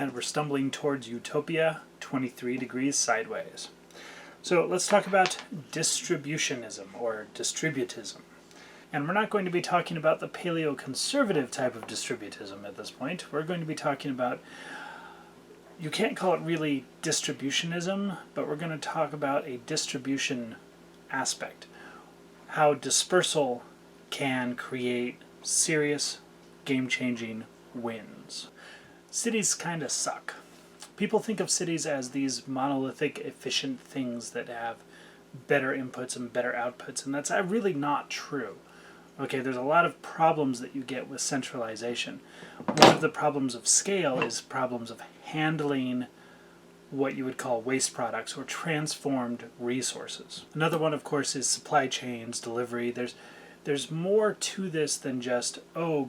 and we're stumbling towards utopia 23 degrees sideways. So let's talk about distributionism or distributism. And we're not going to be talking about the paleoconservative type of distributism at this point. We're going to be talking about, you can't call it really distributionism, but we're going to talk about a distribution aspect. How dispersal can create serious, game-changing wins. Cities kind of suck. People think of cities as these monolithic, efficient things that have better inputs and better outputs, and that's really not true. Okay, there's a lot of problems that you get with centralization. One of the problems of scale is problems of handling what you would call waste products or transformed resources. Another one, of course, is supply chains, delivery. There's more to this than just,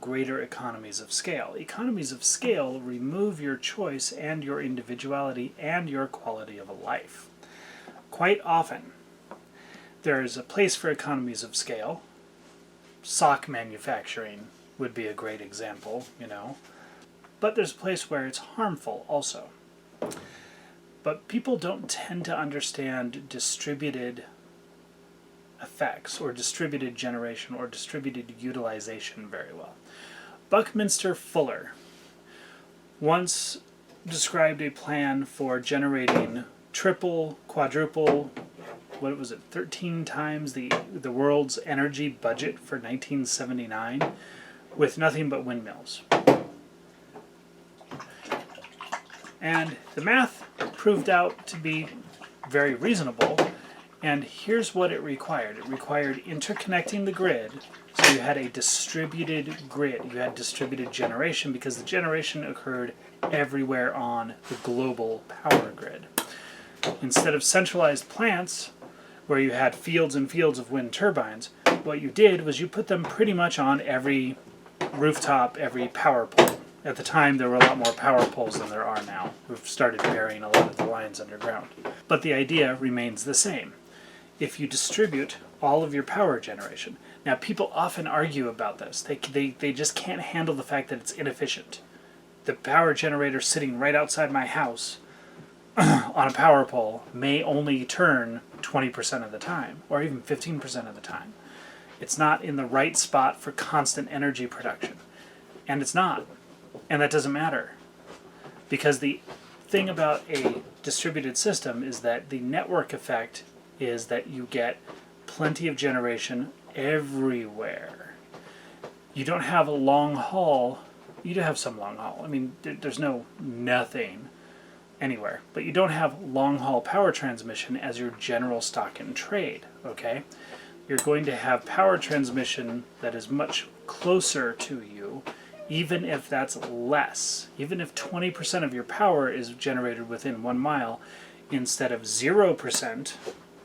greater economies of scale. Economies of scale remove your choice and your individuality and your quality of life. Quite often, there is a place for economies of scale. Sock manufacturing would be a great example, But there's a place where it's harmful also. But people don't tend to understand distributed effects or distributed generation or distributed utilization very well. Buckminster Fuller once described a plan for generating triple, quadruple, 13 times the world's energy budget for 1979 with nothing but windmills. And the math proved out to be very reasonable, and here's what it required. It required interconnecting the grid, so you had a distributed grid. You had distributed generation because the generation occurred everywhere on the global power grid. Instead of centralized plants, where you had fields and fields of wind turbines, what you did was you put them pretty much on every rooftop, every power pole. At the time, there were a lot more power poles than there are now. We've started burying a lot of the lines underground. But the idea remains the same. If you distribute all of your power generation. Now, people often argue about this. They just can't handle the fact that it's inefficient. The power generator sitting right outside my house on a power pole may only turn 20% of the time, or even 15% of the time. It's not in the right spot for constant energy production. And it's not. And that doesn't matter. Because the thing about a distributed system is that the network effect is that you get plenty of generation everywhere. You don't have a long haul. You do have some long haul. I mean, there's nothing anywhere. But you don't have long haul power transmission as your general stock and trade, okay? You're going to have power transmission that is much closer to you, even if that's less. Even if 20% of your power is generated within 1 mile, instead of 0%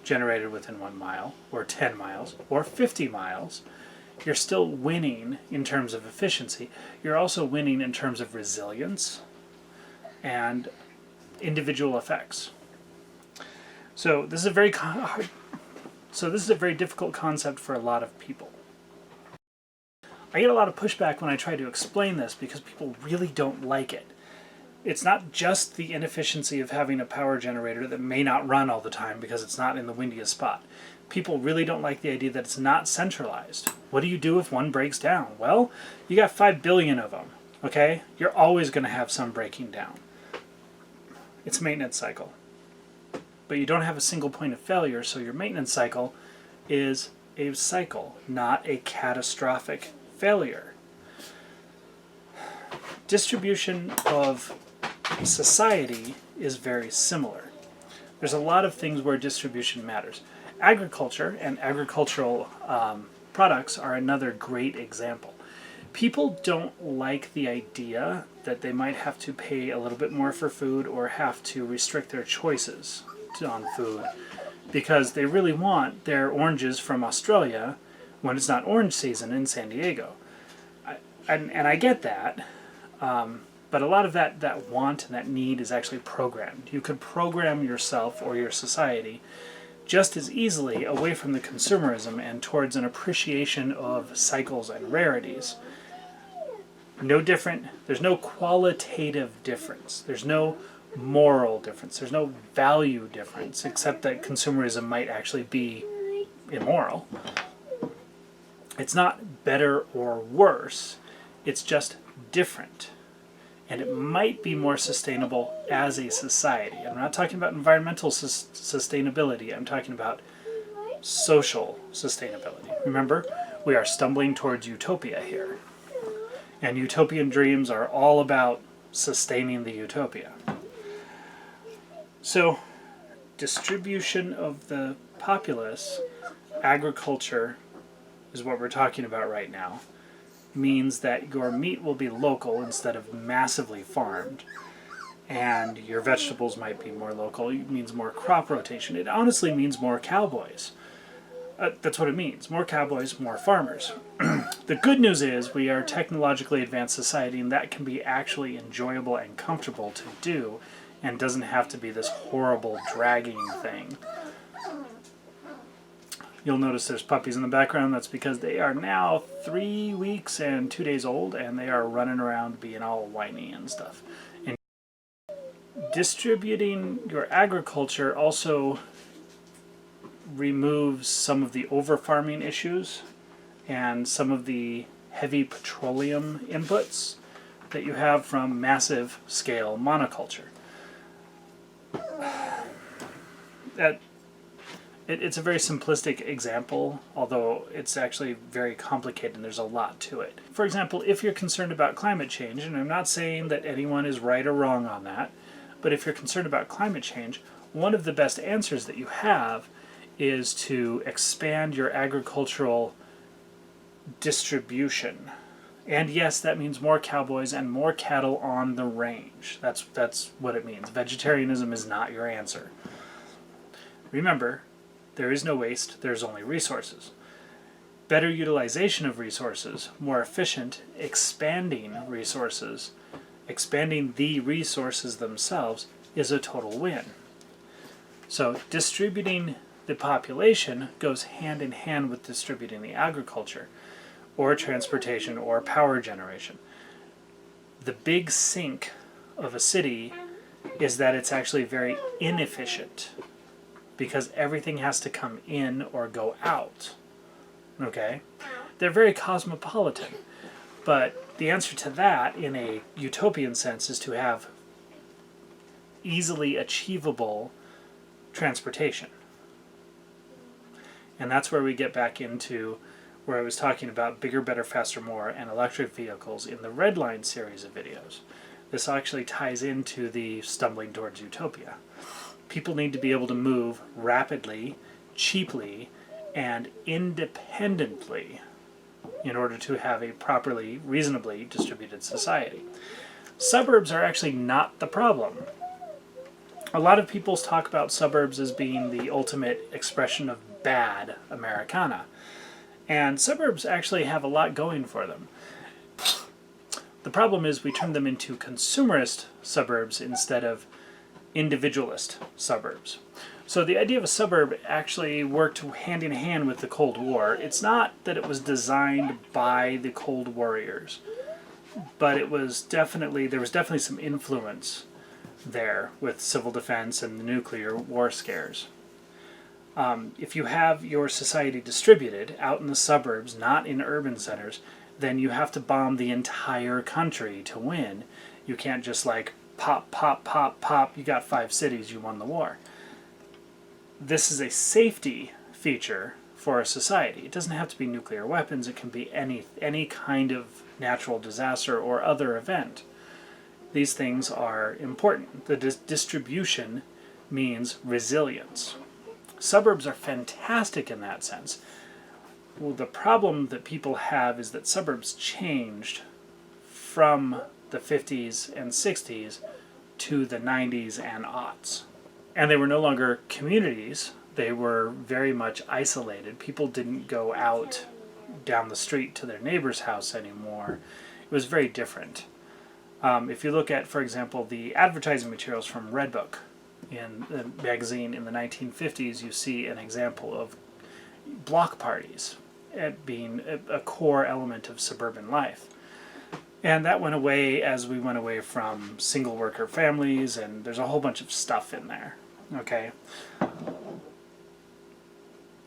generated within 1 mile, or 10 miles, or 50 miles, you're still winning in terms of efficiency. You're also winning in terms of resilience and individual effects. So this is a very difficult concept for a lot of people. I get a lot of pushback when I try to explain this because people really don't like it. It's not just the inefficiency of having a power generator that may not run all the time because it's not in the windiest spot. People really don't like the idea that it's not centralized. What do you do if one breaks down? Well, you got 5 billion of them, okay? You're always going to have some breaking down. It's a maintenance cycle. But you don't have a single point of failure, so your maintenance cycle is a cycle, not a catastrophic failure. Distribution of society is very similar. There's a lot of things where distribution matters. Agriculture and agricultural products are another great example. People don't like the idea that they might have to pay a little bit more for food or have to restrict their choices on food because they really want their oranges from Australia when it's not orange season in San Diego. And I get that, but a lot of that want and that need is actually programmed. You could program yourself or your society just as easily away from the consumerism and towards an appreciation of cycles and rarities. No different, there's no qualitative difference. There's no moral difference. There's no value difference, except that consumerism might actually be immoral. It's not better or worse. It's just different. And it might be more sustainable as a society. I'm not talking about environmental sustainability. I'm talking about social sustainability. Remember, we are stumbling towards utopia here. And utopian dreams are all about sustaining the utopia. So, distribution of the populace, agriculture is what we're talking about right now, means that your meat will be local instead of massively farmed. And your vegetables might be more local. It means more crop rotation. It honestly means more cowboys. That's what it means. More cowboys, more farmers. The good news is we are a technologically advanced society, and that can be actually enjoyable and comfortable to do, and doesn't have to be this horrible dragging thing. You'll notice there's puppies in the background. That's because they are now 3 weeks and 2 days old, and they are running around being all whiny and stuff. And distributing your agriculture also removes some of the over-farming issues and some of the heavy petroleum inputs that you have from massive scale monoculture. It's a very simplistic example, although it's actually very complicated and there's a lot to it. For example, if you're concerned about climate change, and I'm not saying that anyone is right or wrong on that, but if you're concerned about climate change, one of the best answers that you have is to expand your agricultural distribution. And yes, that means more cowboys and more cattle on the range. That's what it means. Vegetarianism is not your answer. Remember, there is no waste, there's only resources. Better utilization of resources, more efficient, expanding resources, expanding the resources themselves is a total win. So distributing the population goes hand in hand with distributing the agriculture, or transportation, or power generation. The big sink of a city is that it's actually very inefficient, because everything has to come in or go out. Okay? They're very cosmopolitan, but the answer to that in a utopian sense is to have easily achievable transportation. And that's where we get back into where I was talking about bigger, better, faster, more, and electric vehicles in the Red Line series of videos. This actually ties into the stumbling towards utopia. People need to be able to move rapidly, cheaply, and independently in order to have a properly, reasonably distributed society. Suburbs are actually not the problem. A lot of people talk about suburbs as being the ultimate expression of bad Americana. And suburbs actually have a lot going for them. The problem is we turn them into consumerist suburbs instead of individualist suburbs. So the idea of a suburb actually worked hand in hand with the Cold War. It's not that it was designed by the Cold Warriors, but there was definitely some influence there with civil defense and the nuclear war scares. If you have your society distributed out in the suburbs, not in urban centers, then you have to bomb the entire country to win. You can't just like pop, pop, pop, pop, you got 5 cities, you won the war. This is a safety feature for a society. It doesn't have to be nuclear weapons, it can be any kind of natural disaster or other event. These things are important. The distribution means resilience. Suburbs are fantastic in that sense. Well, the problem that people have is that suburbs changed from the 50s and 60s to the 90s and aughts. And they were no longer communities. They were very much isolated. People didn't go out down the street to their neighbor's house anymore. It was very different. If you look at, for example, the advertising materials from Redbook in the magazine in the 1950s, you see an example of block parties being a core element of suburban life. And that went away as we went away from single worker families, and there's a whole bunch of stuff in there, okay?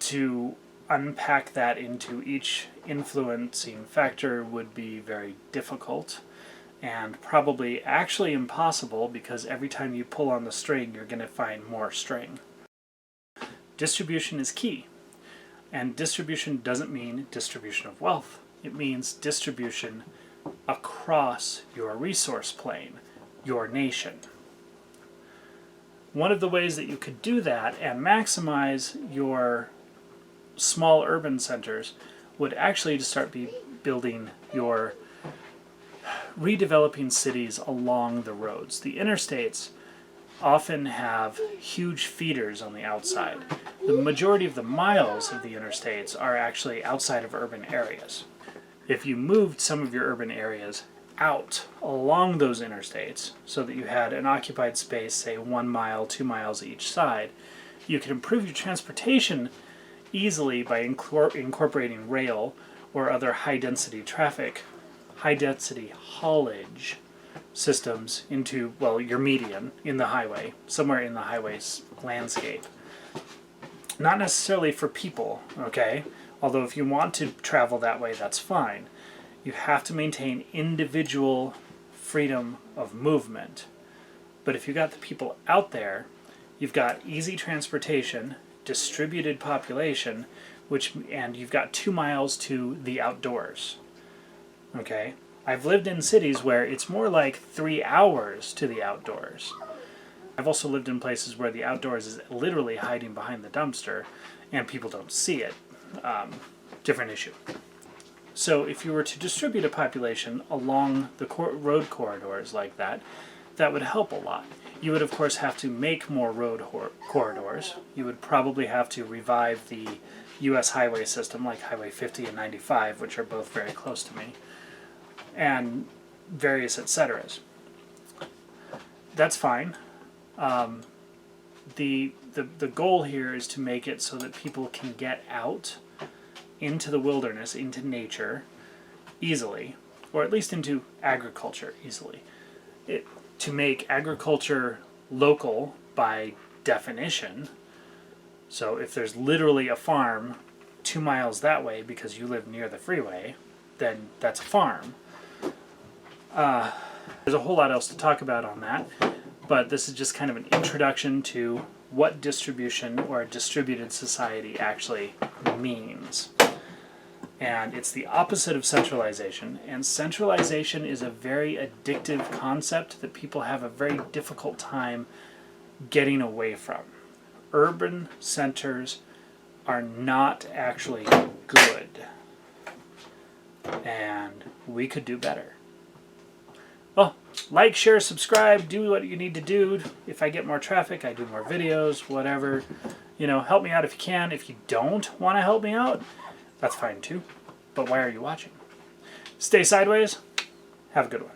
To unpack that into each influencing factor would be very difficult and probably actually impossible, because every time you pull on the string, you're going to find more string. Distribution is key, and distribution doesn't mean distribution of wealth. It means distribution across your resource plane, your nation. One of the ways that you could do that and maximize your small urban centers would actually to start building your redeveloping cities along the roads. The interstates often have huge feeders on the outside. The majority of the miles of the interstates are actually outside of urban areas. If you moved some of your urban areas out along those interstates so that you had an occupied space, say 1 mile, 2 miles each side, you could improve your transportation easily by incorporating rail or other high-density haulage systems into, well, your median in the highway, somewhere in the highway's landscape. Not necessarily for people, okay? Although if you want to travel that way, that's fine. You have to maintain individual freedom of movement. But if you got the people out there, you've got easy transportation, distributed population, and you've got 2 miles to the outdoors. Okay? I've lived in cities where it's more like 3 hours to the outdoors. I've also lived in places where the outdoors is literally hiding behind the dumpster and people don't see it. Different issue. So if you were to distribute a population along the road corridors like that, that would help a lot. You would, of course, have to make more road corridors. You would probably have to revive the U.S. highway system, like Highway 50 and 95, which are both very close to me, and various et ceteras. That's fine. The goal here is to make it so that people can get out into the wilderness, into nature, easily, or at least into agriculture easily. To make agriculture local by definition. So if there's literally a farm 2 miles that way because you live near the freeway, then that's a farm. There's a whole lot else to talk about on that, but this is just kind of an introduction to what distribution or a distributed society actually means. And it's the opposite of centralization, and centralization is a very addictive concept that people have a very difficult time getting away from. Urban centers are not actually good, and we could do better. Well, like, share, subscribe, do what you need to do. If I get more traffic, I do more videos, whatever. You know, help me out if you can. If you don't want to help me out, that's fine too. But why are you watching? Stay sideways. Have a good one.